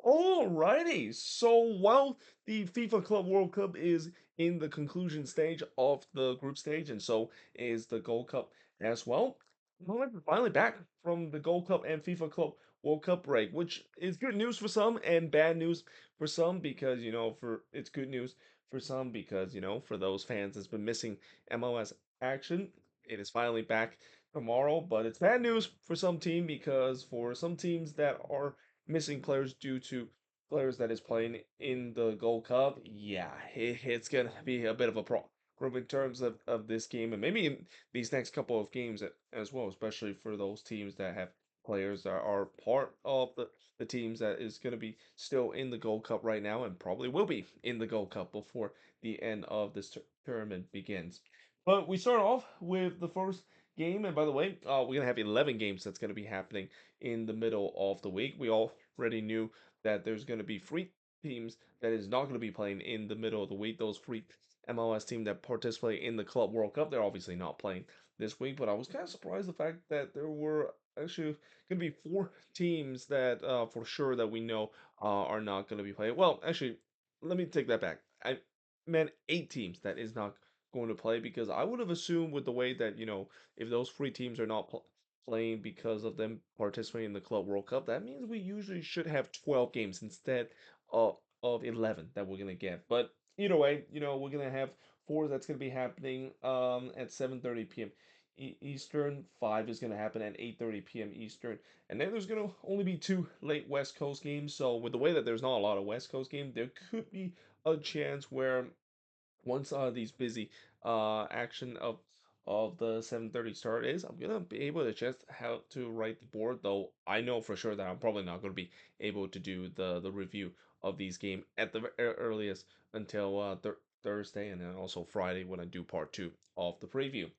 Alrighty, so while the FIFA Club World Cup is in the conclusion stage of the group stage, and so is the Gold Cup as well, we're finally back from the Gold Cup and FIFA Club World Cup break, which is good news for some and bad news for some because for it's good news for some because for those fans that's been missing MLS action, it is finally back tomorrow, but it's bad news for some team because for some teams that are missing players due to players that is playing in the Gold Cup, yeah, it's gonna be a bit of a problem in terms of this game and maybe in these next couple of games as well, especially for those teams that have players that are part of the teams that is going to be still in the Gold Cup right now and probably will be in the Gold Cup before the end of this tournament begins. But we start off with the first game, and by the way, we're gonna have 11 games that's gonna be happening in the middle of the week. We already knew that there's going to be three teams that is not going to be playing in the middle of the week. Those three MLS teams that participate in the Club World Cup, they're obviously not playing this week, but I was kind of surprised the fact that there were actually going to be four teams that for sure that we know are not going to be playing. Well, actually, let me take that back. I meant eight teams that is not going to play because I would have assumed with the way that, if those three teams are not playing because of them participating in the Club World Cup, that means we usually should have 12 games instead of 11 that we're gonna get. But either way, we're gonna have four that's gonna be happening at 7:30 p.m. Eastern. Five is gonna happen at 8:30 p.m. Eastern, and then there's gonna only be two late West Coast games. So with the way that there's not a lot of West Coast games, there could be a chance where once these busy action of the 7:30 start is, I'm gonna be able to just how to write the board, though I know for sure that I'm probably not gonna be able to do the review of these game at the earliest until Thursday and then also Friday when I do part two of the preview.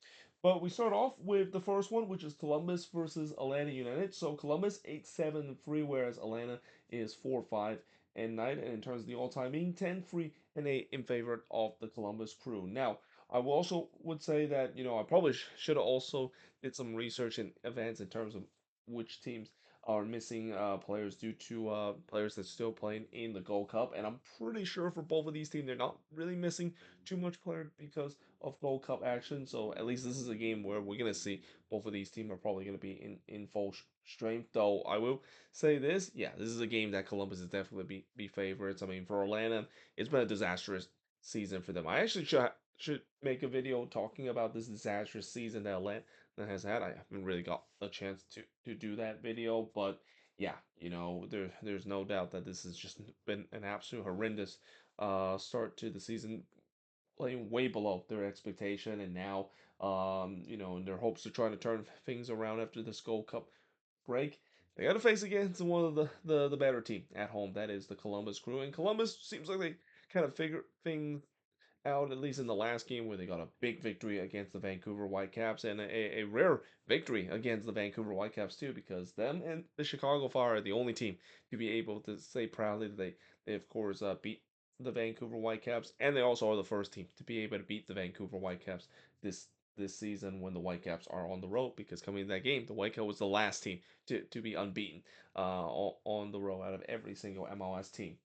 But we start off with the first one, which is Columbus versus Atlanta United. So Columbus 8-7-3, whereas Atlanta is 4-5-9. And in terms of the all-time being 10-3 and 8 in favor of the Columbus Crew. Now, I will also would say that I probably should have also did some research in advance in terms of which teams are missing players due to players that's still playing in the Gold Cup, and I'm pretty sure for both of these teams they're not really missing too much player because of Gold Cup action. So at least this is a game where we're gonna see both of these teams are probably gonna be in full strength. Though I will say this, yeah, this is a game that Columbus is definitely be favorites. I mean, for Atlanta, it's been a disastrous season for them. I actually should make a video talking about this disastrous season that Atlanta has had. I haven't really got a chance to do that video, but yeah, there's no doubt that this has just been an absolute horrendous start to the season, playing way below their expectation, and now in their hopes to try to turn things around after the Gold Cup break. They got to face against one of the better team at home. That is the Columbus Crew, and Columbus seems like they kind of figure things out, at least in the last game where they got a big victory against the Vancouver Whitecaps and a rare victory against the Vancouver Whitecaps too, because them and the Chicago Fire are the only team to be able to say proudly that they of course beat the Vancouver Whitecaps, and they also are the first team to be able to beat the Vancouver Whitecaps this season when the Whitecaps are on the road, because coming in that game, the Whitecaps was the last team to be unbeaten on the road out of every single MLS team.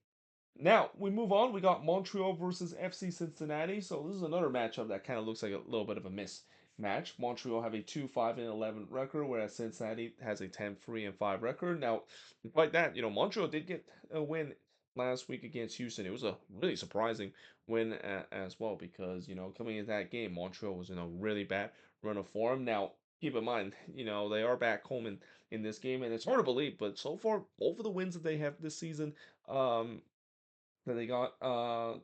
Now we move on. We got Montreal versus FC Cincinnati. So this is another matchup that kind of looks like a little bit of a mismatch. Montreal have a 2-5-11 record, whereas Cincinnati has a 10-3-5 record. Now, despite that, Montreal did get a win last week against Houston. It was a really surprising win as well because coming into that game, Montreal was in a really bad run of form. Now, keep in mind, they are back home in this game, and it's hard to believe, but so far, both of the wins that they have this season, that they got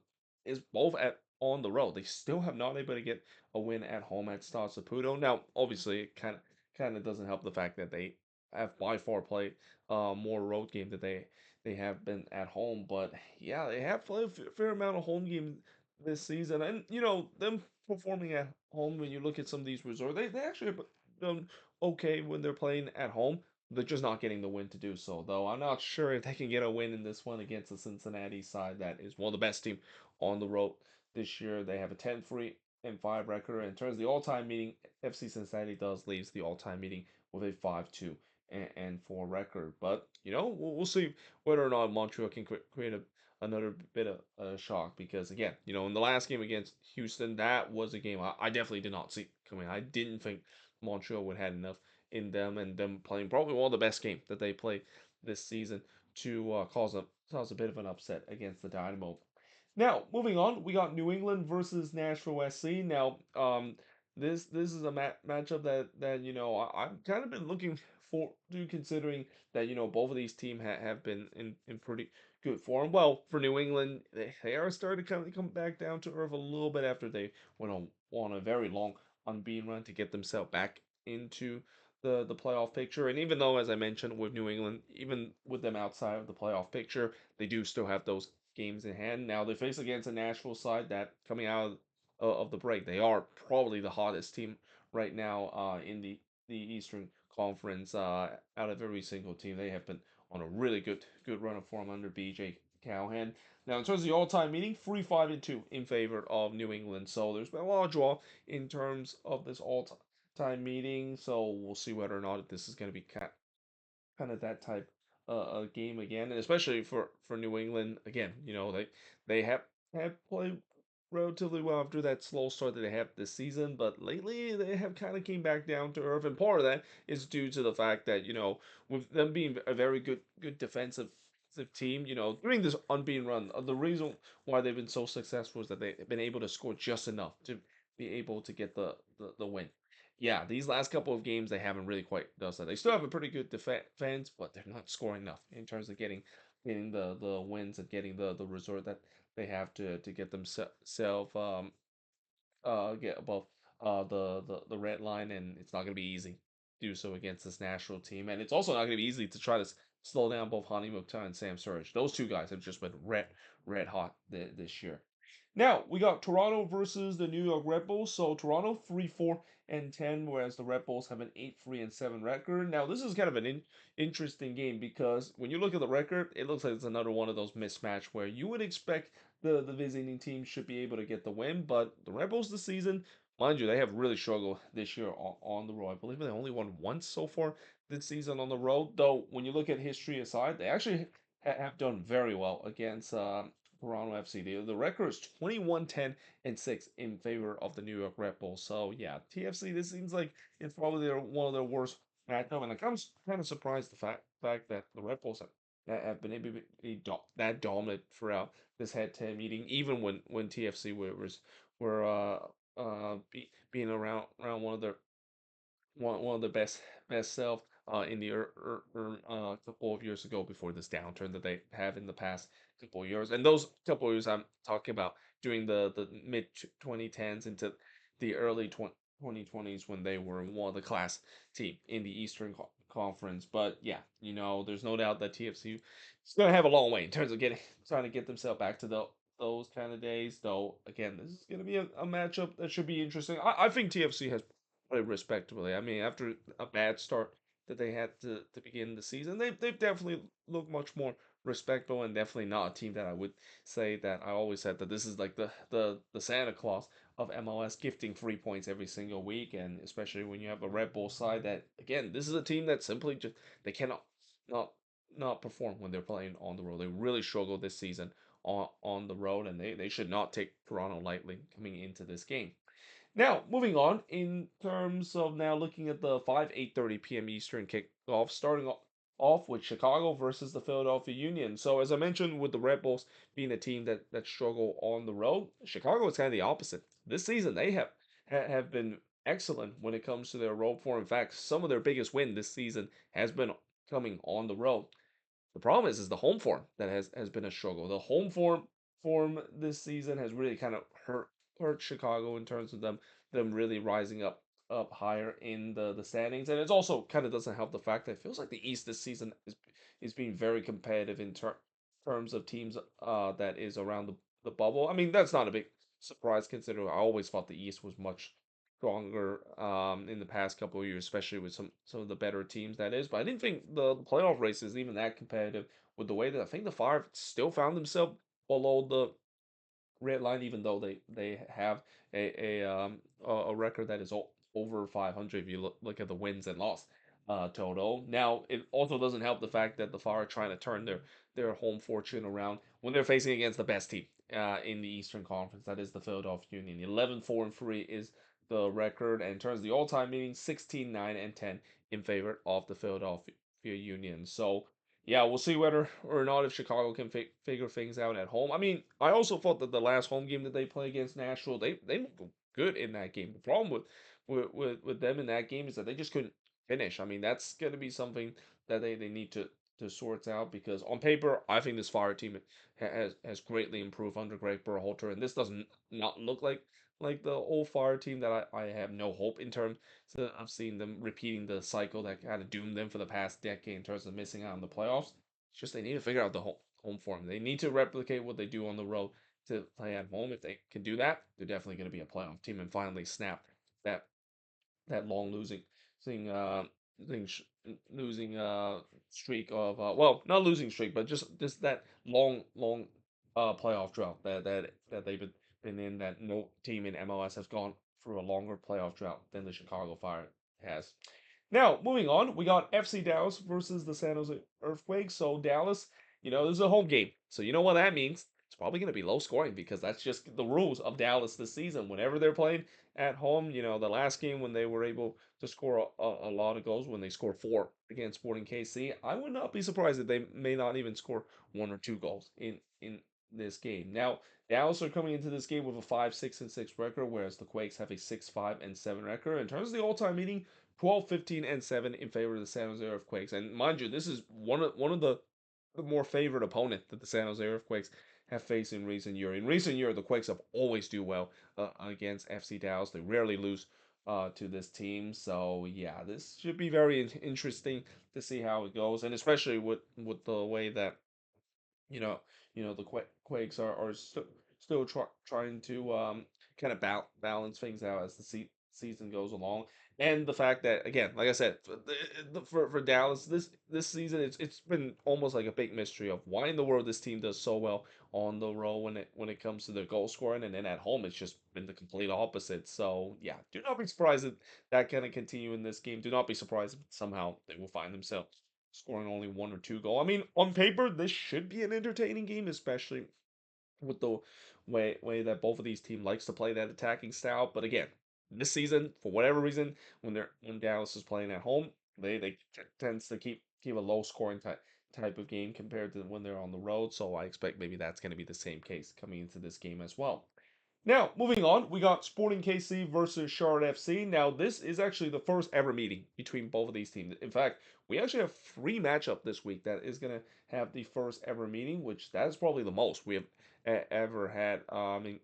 is both at on the road. They still have not able to get a win at home at Stade Saputo. Now, obviously, it kind of doesn't help the fact that they have by far played more road games that they have been at home. But yeah, they have played a fair amount of home games this season, and them performing at home. When you look at some of these resorts, they actually have done okay when they're playing at home. They're just not getting the win to do so, though. I'm not sure if they can get a win in this one against the Cincinnati side that is one of the best team on the road this year. They have a 10-3-5 record. In terms of the all-time meeting, FC Cincinnati does leaves the all-time meeting with a 5-2 and 4 record. But we'll see whether or not Montreal can create another bit of a shock because again, in the last game against Houston, that was a game I definitely did not see coming. I didn't think Montreal would have enough in them and them playing probably one of the best game that they played this season to cause a bit of an upset against the Dynamo. Now, moving on, we got New England versus Nashville SC. Now, this is a matchup that I've kind of been looking for to considering that both of these teams have been in pretty good form. Well, for New England, they are starting to kind of come back down to earth a little bit after they went on a very long unbeaten run to get themselves back into the playoff picture. And even though, as I mentioned, with New England, even with them outside of the playoff picture, they do still have those games in hand. Now they face against a Nashville side that coming out of the break, they are probably the hottest team right now in the Eastern Conference. Out of every single team, they have been on a really good run of form under BJ Callahan. Now, in terms of the all-time meeting, 3-5-2 in favor of New England. So there's been a lot of draw in terms of this all-time meeting. So we'll see whether or not this is going to be kind of that type game again, and especially for New England again. They have played relatively well after that slow start that they have this season, but lately they have kind of came back down to earth, and part of that is due to the fact that with them being a very good defensive team, during this unbeaten run, the reason why they've been so successful is that they've been able to score just enough to be able to get the win. Yeah, these last couple of games they haven't really quite done that. They still have a pretty good defense, but they're not scoring enough in terms of getting the wins and getting the result that they have to get themselves get above the red line, and it's not going to be easy to do so against this national team, and it's also not going to be easy to try to slow down both Hani Mukhtar and Sam Surridge. Those two guys have just been red hot this year. Now we got Toronto versus the New York Red Bulls. So Toronto 3-4-10, whereas the Red Bulls have an 8-3-7 record. Now this is kind of an interesting game because when you look at the record, it looks like it's another one of those mismatch where you would expect the visiting team should be able to get the win, but the Red Bulls this season, mind you, they have really struggled this year on the road. I believe they only won once so far this season on the road. Though when you look at history aside, they actually have done very well against Toronto FC. The record is 21-10-6 in favor of the New York Red Bulls. So yeah, TFC, this seems like it's probably one of their worst matchup, and I'm kind of surprised the fact that the Red Bulls have been able to be that dominant throughout this head-to-head meeting, even when TFC were being around one of the best self in the couple of years ago before this downturn that they have in the past couple of years. And those couple of years I'm talking about during the mid 2010s into the early 2020s when they were one of the class team in the Eastern Conference. But yeah, there's no doubt that TFC is going to have a long way in terms of trying to get themselves back to those kind of days. Though again, this is going to be a matchup that should be interesting. I think TFC has played respectably. I mean, after a bad start that they had to begin the season, they've definitely looked much more respectable and definitely not a team that I would say that I always said that this is like the Santa Claus of MLS gifting 3 points every single week, and especially when you have a Red Bull side that again, this is a team that simply just they cannot not not perform when they're playing on the road. They really struggled this season on the road, and they should not take Toronto lightly coming into this game. Now, moving on, in terms of now looking at the 8:30 p.m. Eastern kickoff, starting off with Chicago versus the Philadelphia Union. So, as I mentioned, with the Red Bulls being a team that struggle on the road, Chicago is kind of the opposite. This season, they have been excellent when it comes to their road form. In fact, some of their biggest win this season has been coming on the road. The problem is the home form that has been a struggle. The home form this season has really kind of hurt Chicago in terms of them really rising up higher in the standings, and it also kind of doesn't help the fact that it feels like the East this season is being very competitive in terms of teams that is around the bubble. I mean that's not a big surprise considering I always thought the East was much stronger in the past couple of years, especially with some of the better teams that is. But I didn't think the playoff race is even that competitive with the way that I think the Fire still found themselves below the red line, even though they have a record that is over 500 if you look at the wins and loss total. Now, it also doesn't help the fact that the Fire are trying to turn their home fortune around when they're facing against the best team in the Eastern Conference. That is the Philadelphia Union. 11-4-3 is the record, and in terms of the all-time meeting, 16-9-10 in favor of the Philadelphia Union. So, yeah, we'll see whether or not if Chicago can figure things out at home. I mean, I also thought that the last home game that they play against Nashville, they looked good in that game. The problem with them in that game is that they just couldn't finish. I mean, that's going to be something that they need to sort out because on paper, I think this Fire team has greatly improved under Greg Berhalter, and this doesn't not look like the old Fire team that I have no hope in terms of seeing them repeating the cycle that kind of doomed them for the past decade in terms of missing out on the playoffs. It's just they need to figure out the home form. They need to replicate what they do on the road to play at home. If they can do that, they're definitely going to be a playoff team and finally snap that that long losing thing sh- losing streak of well, not losing streak, but just that long playoff drought that they've been in, that no team in MLS has gone through a longer playoff drought than the Chicago Fire has. Now, moving on, we got FC Dallas versus the San Jose Earthquakes. So Dallas, this is a home game. So you know what that means? It's probably going to be low scoring because that's just the rules of Dallas this season. Whenever they're playing at home, the last game when they were able to score a lot of goals, when they scored four against Sporting KC, I would not be surprised if they may not even score one or two goals in this game. Now, Dallas are coming into this game with a 5-6-6 record, whereas the Quakes have a 6-5-7 record. In terms of the all-time meeting, 12, 15, and 7 in favor of the San Jose Earthquakes. And mind you, this is one of the more favored opponent that the San Jose Earthquakes have faced in recent year. In recent year, the Quakes have always do well against FC Dallas. They rarely lose to this team. So yeah, this should be very interesting to see how it goes, and especially with the way that you know, the Quakes are still trying to kind of balance things out as the season goes along, and the fact that again, like I said, for Dallas this season, it's been almost like a big mystery of why in the world this team does so well on the road when it comes to the goal scoring, and then at home it's just been the complete opposite. So yeah, do not be surprised if that kind of continue in this game. Do not be surprised if somehow they will find themselves scoring only one or two goal. I mean, on paper, this should be an entertaining game, especially with the way that both of these teams likes to play that attacking style. But again, this season, for whatever reason, when Dallas is playing at home, they tends to keep a low scoring type of game compared to when they're on the road. So I expect maybe that's going to be the same case coming into this game as well. Now, moving on, we got Sporting KC versus Charlotte FC. Now, this is actually the first ever meeting between both of these teams. In fact, we actually have three matchup this week that is going to have the first ever meeting, which that is probably the most we have ever had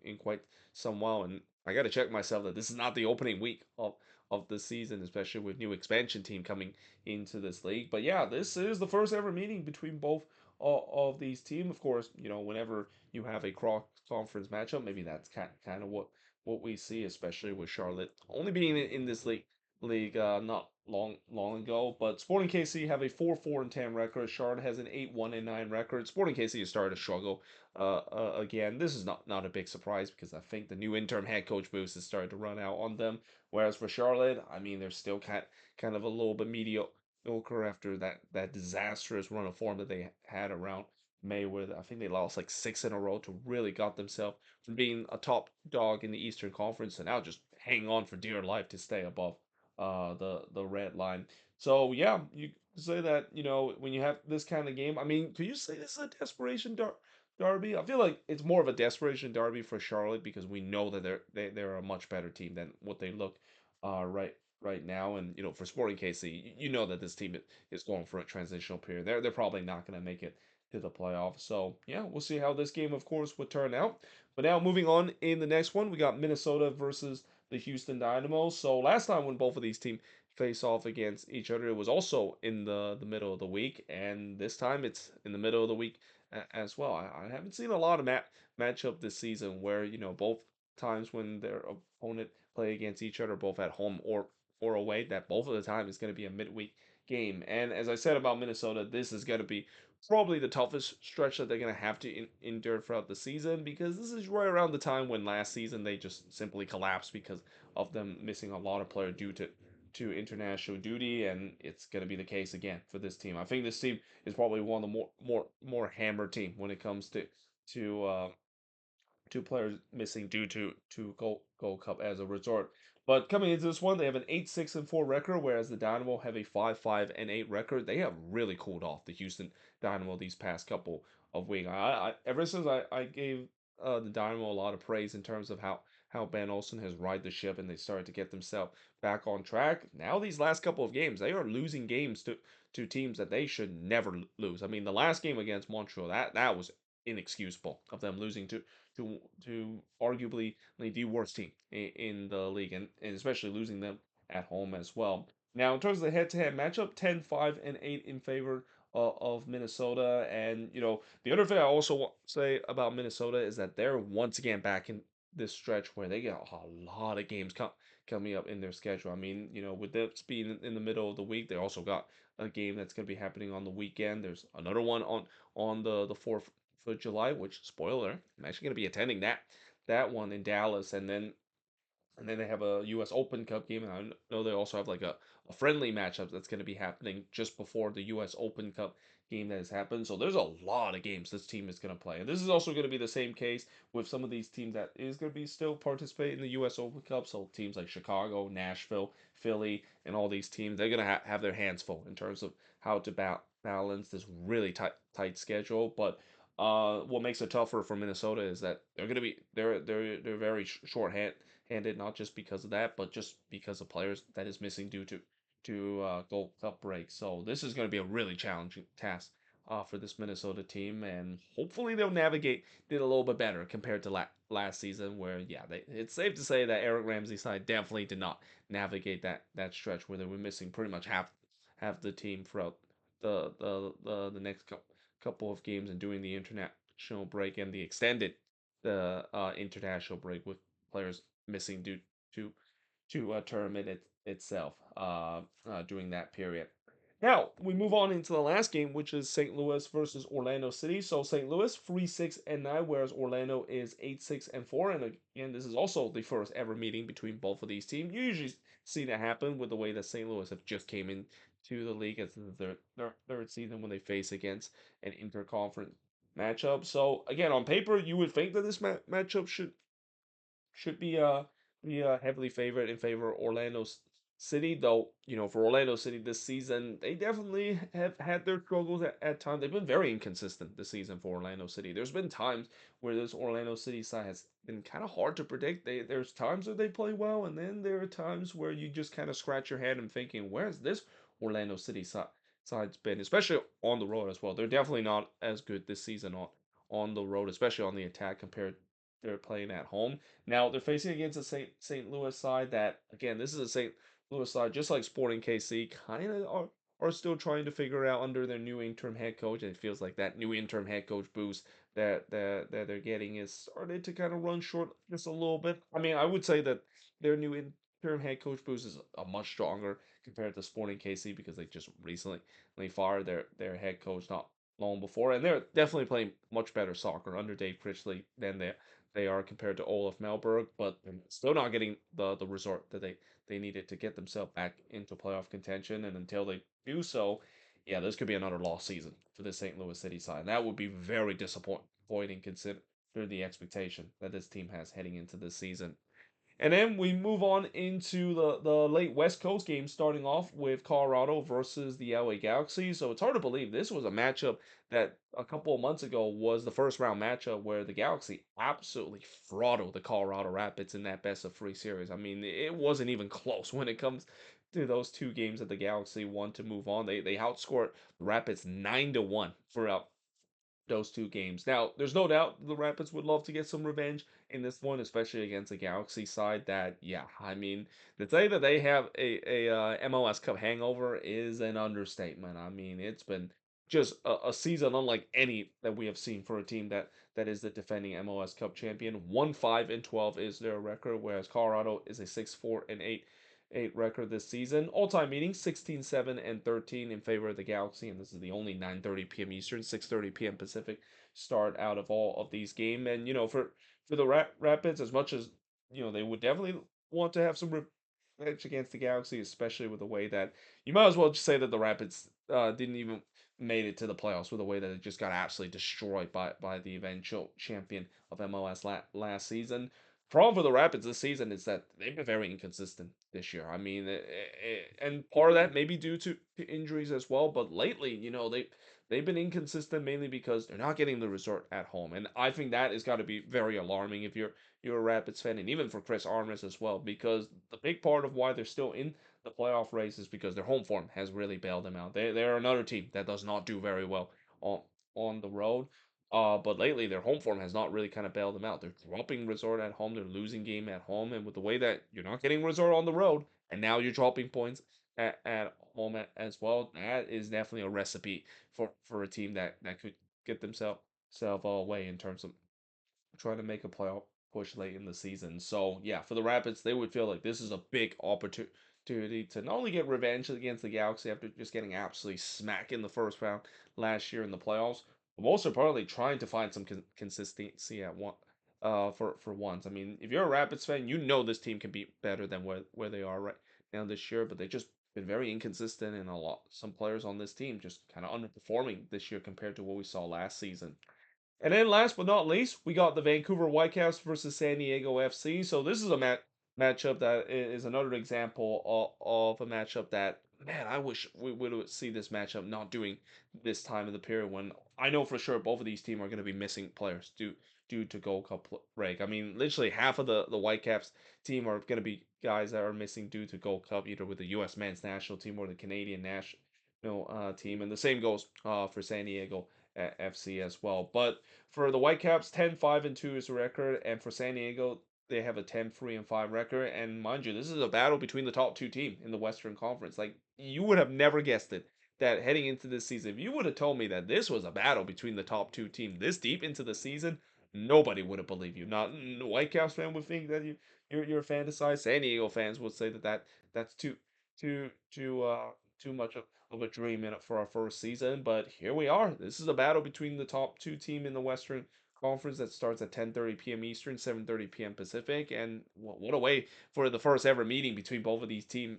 in quite some while. And I got to check myself that this is not the opening week of the season, especially with new expansion team coming into this league. But yeah, this is the first ever meeting between both of these teams. Of course, whenever you have a cross conference matchup, maybe that's kind of what we see, especially with Charlotte only being in this league not long ago. But Sporting KC have a 4-4-10 record. Charlotte has an 8-1-9 record. Sporting KC has started to struggle again. This is not a big surprise because I think the new interim head coach boost has started to run out on them. Whereas for Charlotte, I mean, they're still kind of a little bit mediocre after that disastrous run of form that they had around May, where I think they lost like six in a row to really got themselves from being a top dog in the Eastern Conference and now just hang on for dear life to stay above the red line. So yeah, you say that when you have this kind of game. I mean, could you say this is a desperation derby? I feel like it's more of a desperation derby for Charlotte because we know that they're a much better team than what they look right now. And for Sporting KC, you know that this team is going for a transitional period. They're probably not going to make it to the playoffs. So yeah, we'll see how this game, of course, would turn out. But now moving on in the next one, we got Minnesota versus the Houston Dynamo. So last time when both of these teams face off against each other, it was also in the middle of the week, and this time it's in the middle of the week as well. I haven't seen a lot of matchup this season where both times when their opponent play against each other, both at home or away, that both of the time is going to be a midweek game. And as I said about Minnesota, this is going to be probably the toughest stretch that they're going to have to endure throughout the season because this is right around the time when last season they just simply collapsed because of them missing a lot of players to international duty, and it's going to be the case again for this team. I think this team is probably one of the more hammered team when it comes to two players missing due to Gold Cup as a resort. But coming into this one, they have an 8-6-4 record, whereas the Dynamo have a 5-5-8 record. They have really cooled off the Houston Dynamo these past couple of weeks. Ever since I gave the Dynamo a lot of praise in terms of how Ben Olsen has ride the ship and they started to get themselves back on track. Now these last couple of games, they are losing games to teams that they should never lose. I mean, the last game against Montreal, that was inexcusable of them losing to arguably the worst team in the league, and especially losing them at home as well. Now, in terms of the head-to-head matchup, 10-5-8 in favor of Minnesota. And, the other thing I also want to say about Minnesota is that they're once again back in this stretch where they get a lot of games coming up in their schedule. I mean, with this being in the middle of the week, they also got a game that's going to be happening on the weekend. There's another one on the 4th for July, which spoiler, I'm actually going to be attending that one in Dallas, and then they have a U.S. Open Cup game, and I know they also have like a friendly matchup that's going to be happening just before the U.S. Open Cup game that has happened. So there's a lot of games this team is going to play, and this is also going to be the same case with some of these teams that is going to be still participating in the U.S. Open Cup. So teams like Chicago, Nashville, Philly, and all these teams, they're going to have their hands full in terms of how to balance this really tight schedule, but. What makes it tougher for Minnesota is that they're very short-handed, not just because of that, but just because of players that is missing due to Gold Cup break. So this is going to be a really challenging task for this Minnesota team, and hopefully they'll navigate it a little bit better compared to last season, where it's safe to say that Eric Ramsey's side definitely did not navigate that stretch where they were missing pretty much half the team throughout the next couple of games and doing the international break and the extended international break with players missing due to a tournament itself during that period. Now we move on into the last game, which is St. Louis versus Orlando City. So St. Louis 3-6-9, whereas Orlando is 8-6-4. And again, this is also the first ever meeting between both of these teams. You usually see that happen with the way that St. Louis have just came in to the league as their third season when they face against an interconference matchup. So again, on paper, you would think that this matchup should be heavily favored in favor of Orlando City, though, for Orlando City this season, they definitely have had their struggles at times. They've been very inconsistent this season for Orlando City. There's been times where this Orlando City side has been kind of hard to predict. There's times where they play well, and then there are times where you just kind of scratch your head and thinking, where's this Orlando City side's been, especially on the road as well. They're definitely not as good this season on the road, especially on the attack compared they're playing at home. Now they're facing against a St. Louis side that, again, this is a St. Louis side just like Sporting KC, kind of are still trying to figure out under their new interim head coach, and it feels like that new interim head coach boost that they're getting is started to kind of run short just a little bit. I mean, I would say that their new interim head coach boost is a much stronger compared to Sporting KC because they just recently fired their head coach not long before, and they're definitely playing much better soccer under Dave Critchley than they are compared to Olaf Melberg, but they're still not getting the result that they needed to get themselves back into playoff contention. And until they do so, yeah, this could be another lost season for the St. Louis City side. That would be very disappointing considering the expectation that this team has heading into this season. And then we move on into the late West Coast game, starting off with Colorado versus the LA Galaxy. So it's hard to believe this was a matchup that a couple of months ago was the first round matchup where the Galaxy absolutely throttled the Colorado Rapids in that best of three series. I mean, it wasn't even close when it comes to those two games that the Galaxy won to move on. They outscored the Rapids 9-1 throughout those two games. Now, there's no doubt the Rapids would love to get some revenge in this one, especially against the Galaxy side. That, yeah, I mean, to say that they have a MLS Cup hangover is an understatement. I mean, it's been just a season unlike any that we have seen for a team that is the defending MLS Cup champion. 1-5-12 is their record, whereas Colorado is a 6-4-8 record this season. All-time meetings 16-7-13 in favor of the Galaxy, and this is the only 9:30 p.m. Eastern, 6:30 p.m. Pacific start out of all of these games. And for the Rapids, as much as they would definitely want to have some edge against the Galaxy, especially with the way that you might as well just say that the Rapids didn't even made it to the playoffs with the way that it just got absolutely destroyed by the eventual champion of MLS last season. Problem for the Rapids this season is that they've been very inconsistent this year. I mean, and part of that maybe due to injuries as well. But lately, they've been inconsistent mainly because they're not getting the result at home, and I think that has got to be very alarming if you're a Rapids fan, and even for Chris Armas as well, because the big part of why they're still in the playoff race is because their home form has really bailed them out. They're another team that does not do very well on on the road. But lately their home form has not really kind of bailed them out. They're dropping resort at home, they're losing game at home, and with the way that you're not getting resort on the road, and now you're dropping points at home as well, that is definitely a recipe for a team that could get themselves all away in terms of trying to make a playoff push late in the season. So yeah, for the Rapids, they would feel like this is a big opportunity to not only get revenge against the Galaxy after just getting absolutely smacked in the first round last year in the playoffs, but most importantly, trying to find some consistency at one. For once, I mean, if you're a Rapids fan, you know this team can be better than where they are right now this year, but they just been very inconsistent, and some players on this team just kind of underperforming this year compared to what we saw last season. And then last but not least, we got the Vancouver Whitecaps versus San Diego FC. So this is a matchup that is another example of a matchup that, man, I wish we would see this matchup not doing this time of the period when I know for sure both of these teams are going to be missing players due to Gold Cup break. I mean, literally half of the Whitecaps team are going to be guys that are missing due to Gold Cup, either with the U.S. men's national team or the Canadian national team. And the same goes for San Diego FC as well. But for the Whitecaps, 10-5-2 is the record, and for San Diego, they have a 10-3-5 record. And mind you, this is a battle between the top two teams in the Western Conference. Like, you would have never guessed it that heading into this season, if you would have told me that this was a battle between the top two teams this deep into the season, nobody would have believed you. Not the Whitecaps fan would think that you're fantasized. San Diego fans would say that's too much of a dream in it for our first season. But here we are. This is a battle between the top two team in the Western Conference that starts at 10:30 p.m. Eastern, 7:30 p.m. Pacific, and what a way for the first ever meeting between both of these teams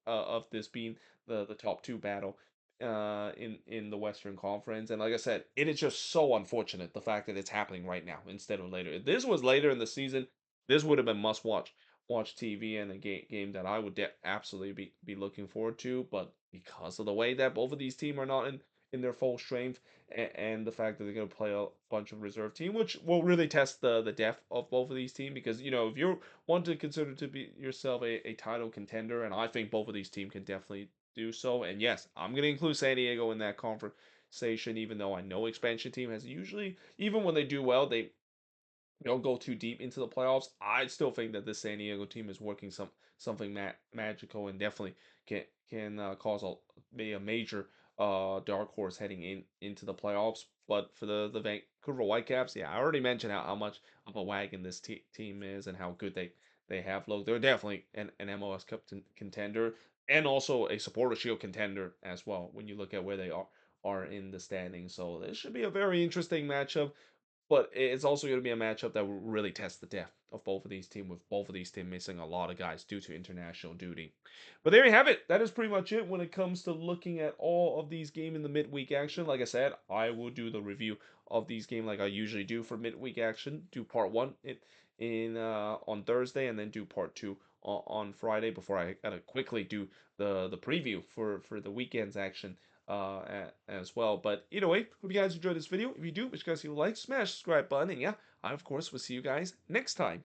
of this being the top two battle in the Western Conference. And like I said, it is just so unfortunate the fact that it's happening right now instead of later. If this was later in the season, this would have been must watch TV and a game that I would absolutely be looking forward to. But because of the way that both of these teams are not in their full strength, and the fact that they're going to play a bunch of reserve team, which will really test the depth of both of these teams. Because if you want to consider to be yourself a title contender, and I think both of these teams can definitely do so. And yes, I'm going to include San Diego in that conversation, even though I know expansion team has usually, even when they do well, they don't go too deep into the playoffs. I still think that this San Diego team is working something magical, and definitely can cause be a major dark horse heading into the playoffs. But for the Vancouver Whitecaps, yeah, I already mentioned how much of a wagon this team is and how good they have looked. They're definitely an MLS Cup contender, and also a Supporter Shield contender as well when you look at where they are in the standings. So this should be a very interesting matchup, but it's also going to be a matchup that will really test the depth of both of these teams, with both of these teams missing a lot of guys due to international duty. But there you have it. That is pretty much it when it comes to looking at all of these games in the midweek action. Like I said, I will do the review of these games like I usually do for midweek action. Do part one in on Thursday, and then do part two on Friday before I gotta quickly do the preview for the weekend's action as well. But either way, hope you guys enjoyed this video. If you do, make sure you guys leave a like, smash the subscribe button, and yeah, I of course will see you guys next time.